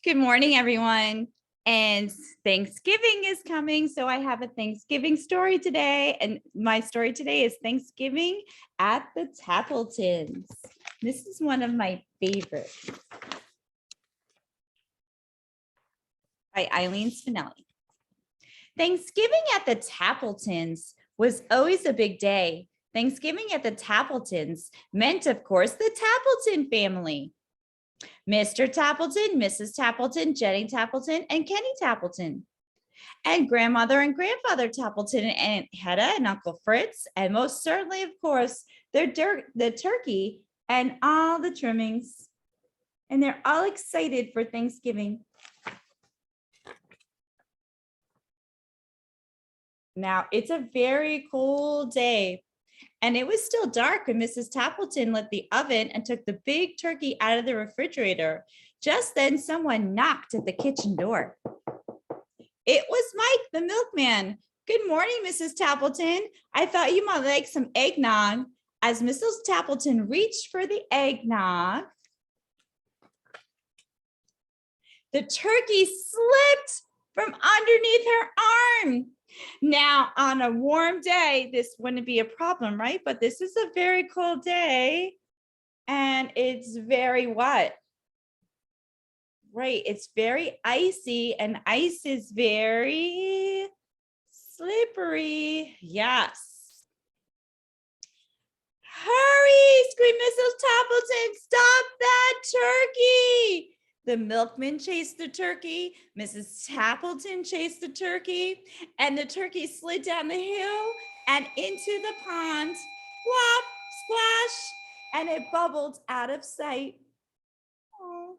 Good morning, everyone. And Thanksgiving is coming. So I have a Thanksgiving story today. And my story today is Thanksgiving at the Tappletons. This is one of my favorites. By Eileen Spinelli. Thanksgiving at the Tappletons was always a big day. Thanksgiving at the Tappletons meant, of course, the Tappleton family. Mr. Tappleton, Mrs. Tappleton, Jenny Tappleton, and Kenny Tappleton. And grandmother and grandfather Tappleton and Aunt Hedda and Uncle Fritz, and most certainly, of course, the turkey and all the trimmings. And they're all excited for Thanksgiving. Now, it's a very cool day. And it was still dark when Mrs. Tappleton lit the oven and took the big turkey out of the refrigerator. Just then, someone knocked at the kitchen door. It was Mike, the milkman. Good morning, Mrs. Tappleton. I thought you might like some eggnog. As Mrs. Tappleton reached for the eggnog, the turkey slipped from underneath her arm. Now, on a warm day, this wouldn't be a problem, right? But this is a very cold day, and it's very what? Right, it's very icy, and ice is very slippery. Yes. Hurry, screamed Mrs. Tappleton, stop that turkey. The milkman chased the turkey, Mrs. Tappleton chased the turkey, and the turkey slid down the hill and into the pond. Whop, splash, and it bubbled out of sight. Oh,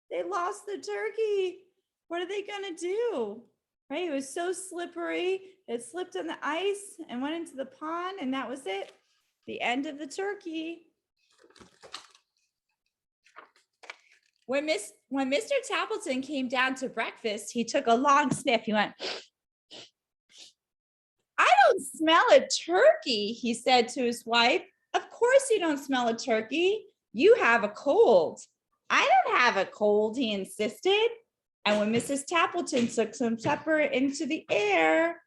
they lost the turkey. What are they gonna do? Right, it was so slippery. It slipped on the ice and went into the pond, and that was it. The end of the turkey. When Mr. Tappleton came down to breakfast, he took a long sniff. He went, I don't smell a turkey, he said to his wife. Of course you don't smell a turkey. You have a cold. I don't have a cold, he insisted. And when Mrs. Tappleton took some pepper into the air,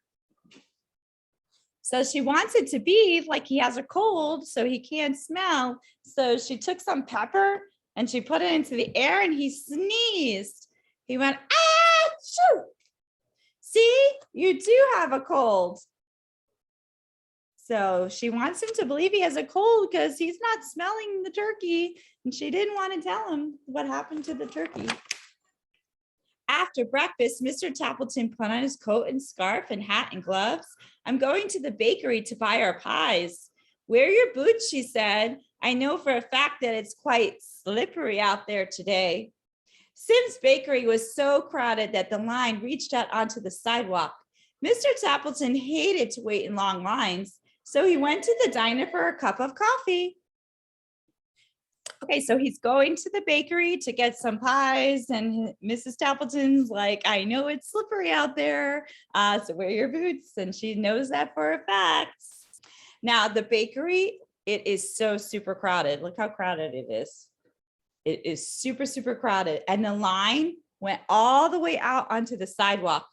so she wants it to be like he has a cold, so he can't smell. So she took some pepper and she put it into the air and he sneezed. He went, achoo! See, you do have a cold. So she wants him to believe he has a cold because he's not smelling the turkey. And she didn't want to tell him what happened to the turkey. After breakfast, Mr. Tappleton put on his coat and scarf and hat and gloves. I'm going to the bakery to buy our pies. Wear your boots, she said. I know for a fact that it's quite slippery out there today. Sim's Bakery was so crowded that the line reached out onto the sidewalk. Mr. Tappleton hated to wait in long lines, so he went to the diner for a cup of coffee. Okay, so he's going to the bakery to get some pies, and Mrs. Tappleton's like, I know it's slippery out there, so wear your boots, and she knows that for a fact. Now, the bakery, it is so super crowded. Look how crowded it is. It is super, super crowded, and the line went all the way out onto the sidewalk.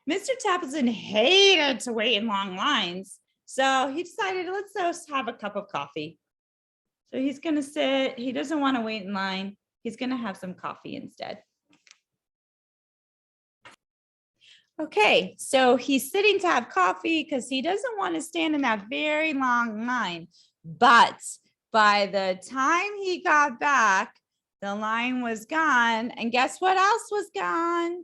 Mr. Tappleton hated to wait in long lines, so he decided, let's just have a cup of coffee. So he's going to sit. He doesn't want to wait in line. He's going to have some coffee instead. Okay, so he's sitting to have coffee because he doesn't want to stand in that very long line. But by the time he got back, the line was gone. And guess what else was gone?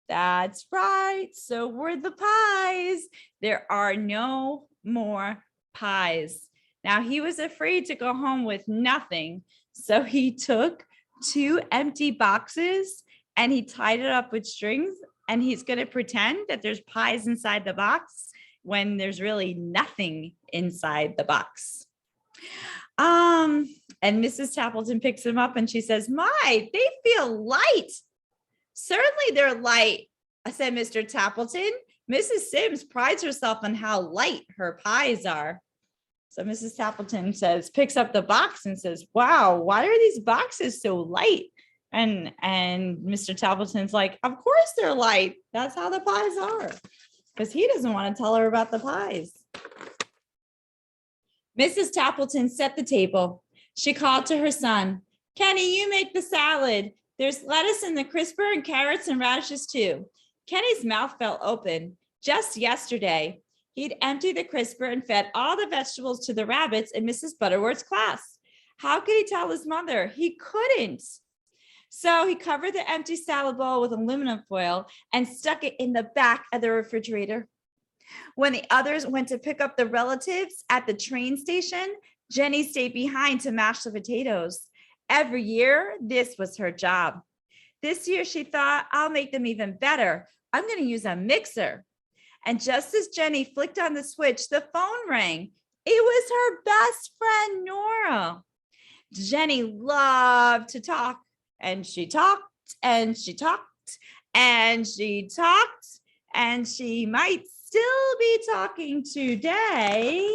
That's right. So were the pies. There are no more pies. Now, he was afraid to go home with nothing, so he took 2 empty boxes and he tied it up with strings, and he's going to pretend that there's pies inside the box when there's really nothing inside the box. And Mrs. Tappleton picks him up and she says, my, they feel light. Certainly they're light, said Mr. Tappleton. Mrs. Sims prides herself on how light her pies are. So Mrs. Tappleton picks up the box and says, wow, why are these boxes so light? And Mr. Tappleton's like, of course they're light. That's how the pies are. Because he doesn't want to tell her about the pies. Mrs. Tappleton set the table. She called to her son, Kenny, you make the salad. There's lettuce in the crisper and carrots and radishes too. Kenny's mouth fell open. Just yesterday, he'd emptied the crisper and fed all the vegetables to the rabbits in Mrs. Butterworth's class. How could he tell his mother? He couldn't. So he covered the empty salad bowl with aluminum foil and stuck it in the back of the refrigerator. When the others went to pick up the relatives at the train station, Jenny stayed behind to mash the potatoes. Every year, this was her job. This year, she thought, I'll make them even better. I'm going to use a mixer. And just as Jenny flicked on the switch, the phone rang. It was her best friend, Nora. Jenny loved to talk, and she talked, and she talked, and she talked, and she might still be talking today,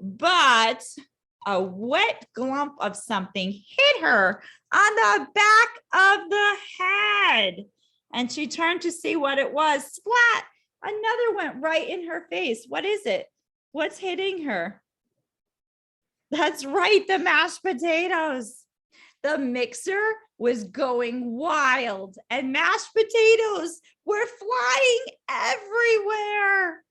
but a wet glump of something hit her on the back of the head. And she turned to see what it was. Splat! Another went right in her face. What is it? What's hitting her? That's right, the mashed potatoes. The mixer was going wild and mashed potatoes were flying everywhere.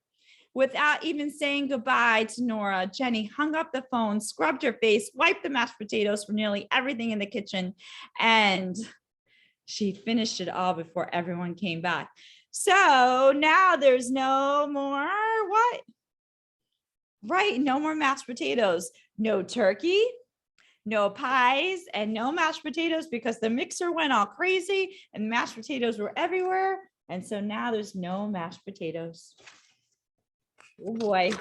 Without even saying goodbye to Nora, Jenny hung up the phone, scrubbed her face, wiped the mashed potatoes from nearly everything in the kitchen, and she finished it all before everyone came back. So now there's no more what? Right, no more mashed potatoes, no turkey, no pies, and no mashed potatoes because the mixer went all crazy and mashed potatoes were everywhere. And so now there's no mashed potatoes. Oh boy.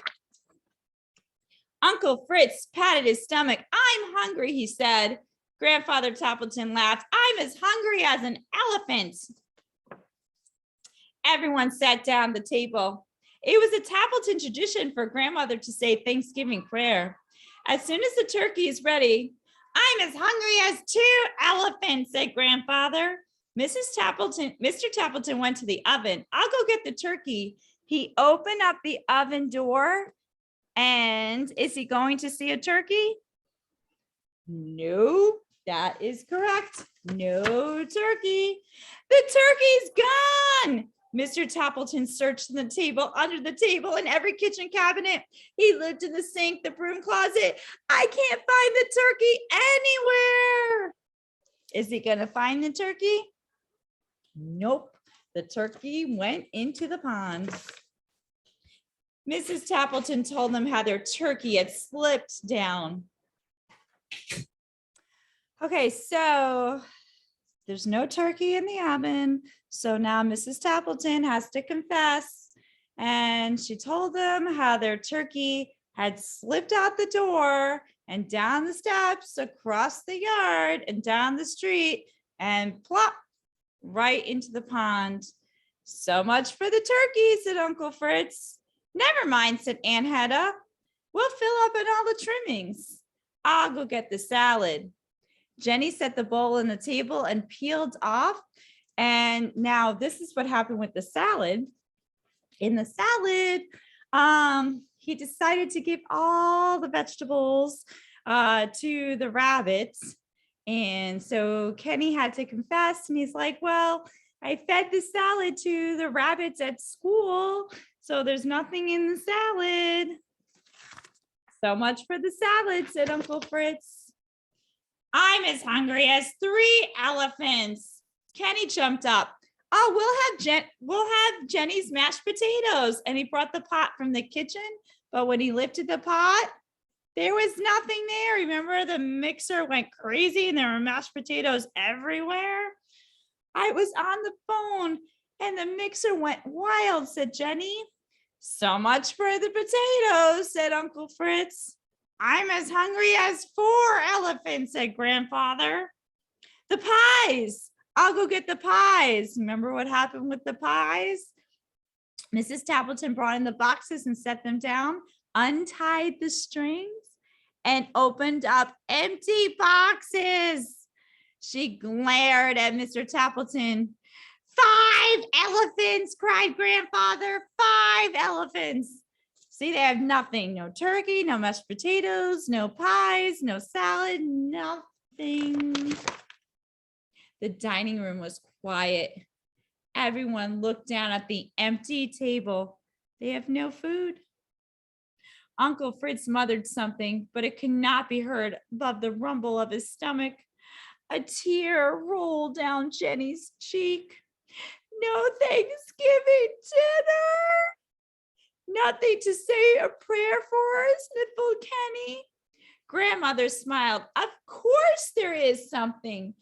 Uncle Fritz patted his stomach. I'm hungry, he said. Grandfather Tappleton laughed. I'm as hungry as an elephant. Everyone sat down at the table. It was a Tappleton tradition for grandmother to say Thanksgiving prayer. As soon as the turkey is ready, I'm as hungry as 2 elephants, said grandfather. Mr. Tappleton went to the oven. I'll go get the turkey. He opened up the oven door, and is he going to see a turkey? No, that is correct. No turkey. The turkey's gone. Mr. Tappleton searched the table, under the table, in every kitchen cabinet. He looked in the sink, the broom closet. I can't find the turkey anywhere. Is he going to find the turkey? Nope. The turkey went into the pond. Mrs. Tappleton told them how their turkey had slipped down. Okay, so there's no turkey in the oven. So now Mrs. Tappleton has to confess. And she told them how their turkey had slipped out the door and down the steps, across the yard and down the street, and plop right into the pond. So much for the turkey, said Uncle Fritz. Never mind, said Aunt Hedda. We'll fill up on all the trimmings. I'll go get the salad. Jenny set the bowl on the table and peeled off. And now this is what happened with the salad. In the salad, he decided to give all the vegetables to the rabbits. And so Kenny had to confess, and he's like, well, I fed the salad to the rabbits at school, so there's nothing in the salad. So much for the salad, said Uncle Fritz. I'm as hungry as 3 elephants. Kenny jumped up. Oh, we'll have Jenny's mashed potatoes. And he brought the pot from the kitchen, but when he lifted the pot, there was nothing there. Remember, the mixer went crazy and there were mashed potatoes everywhere. I was on the phone and the mixer went wild, said Jenny. So much for the potatoes, said Uncle Fritz. I'm as hungry as 4 elephants, said Grandfather. The pies. I'll go get the pies. Remember what happened with the pies? Mrs. Tappleton brought in the boxes and set them down, untied the strings, and opened up empty boxes. She glared at Mr. Tappleton. 5 elephants, cried grandfather. 5 elephants. See, they have nothing. No turkey, no mashed potatoes, no pies, no salad, nothing. The dining room was quiet. Everyone looked down at the empty table. They have no food. Uncle Fritz muttered something, but it could not be heard above the rumble of his stomach. A tear rolled down Jenny's cheek. No Thanksgiving dinner. Nothing to say a prayer for, sniffled Kenny. Grandmother smiled. Of course there is something.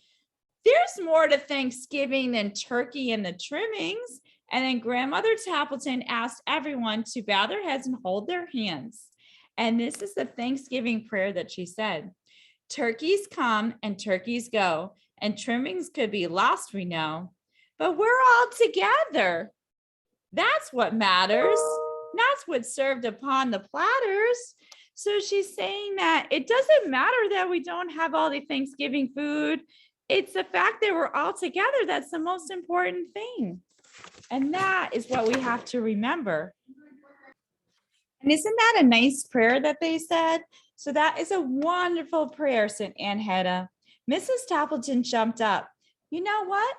There's more to Thanksgiving than turkey and the trimmings. And then Grandmother Tappleton asked everyone to bow their heads and hold their hands. And this is the Thanksgiving prayer that she said. Turkeys come and turkeys go, and trimmings could be lost, we know. But we're all together. That's what matters. That's what's served upon the platters. So she's saying that it doesn't matter that we don't have all the Thanksgiving food. It's the fact that we're all together that's the most important thing. And that is what we have to remember. And isn't that a nice prayer that they said? So that is a wonderful prayer, said Aunt Hedda. Mrs. Tappleton jumped up. You know what?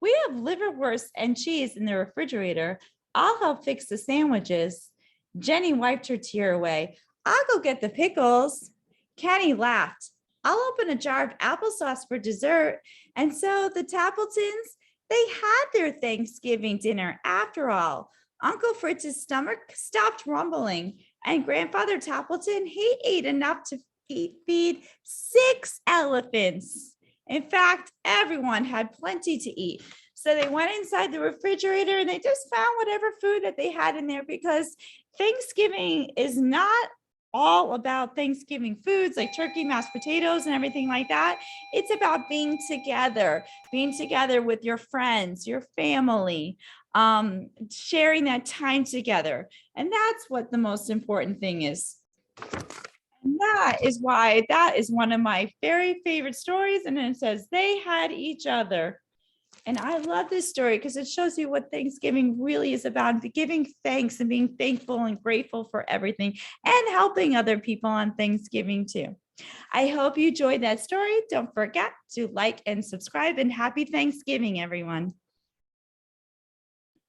We have liverwurst and cheese in the refrigerator. I'll help fix the sandwiches. Jenny wiped her tear away. I'll go get the pickles. Kenny laughed. I'll open a jar of applesauce for dessert. And so the Tappletons, they had their Thanksgiving dinner after all. Uncle Fritz's stomach stopped rumbling, and Grandfather Tappleton, he ate enough to feed 6 elephants. In fact, everyone had plenty to eat. So they went inside the refrigerator and they just found whatever food that they had in there, because Thanksgiving is not all about Thanksgiving foods like turkey, mashed potatoes, and everything like that. It's about being together with your friends, your family, sharing that time together. And that's what the most important thing is. And that is why that is one of my very favorite stories. And it says they had each other. And I love this story because it shows you what Thanksgiving really is about, giving thanks and being thankful and grateful for everything and helping other people on Thanksgiving too. I hope you enjoyed that story. Don't forget to like and subscribe, and happy Thanksgiving, everyone.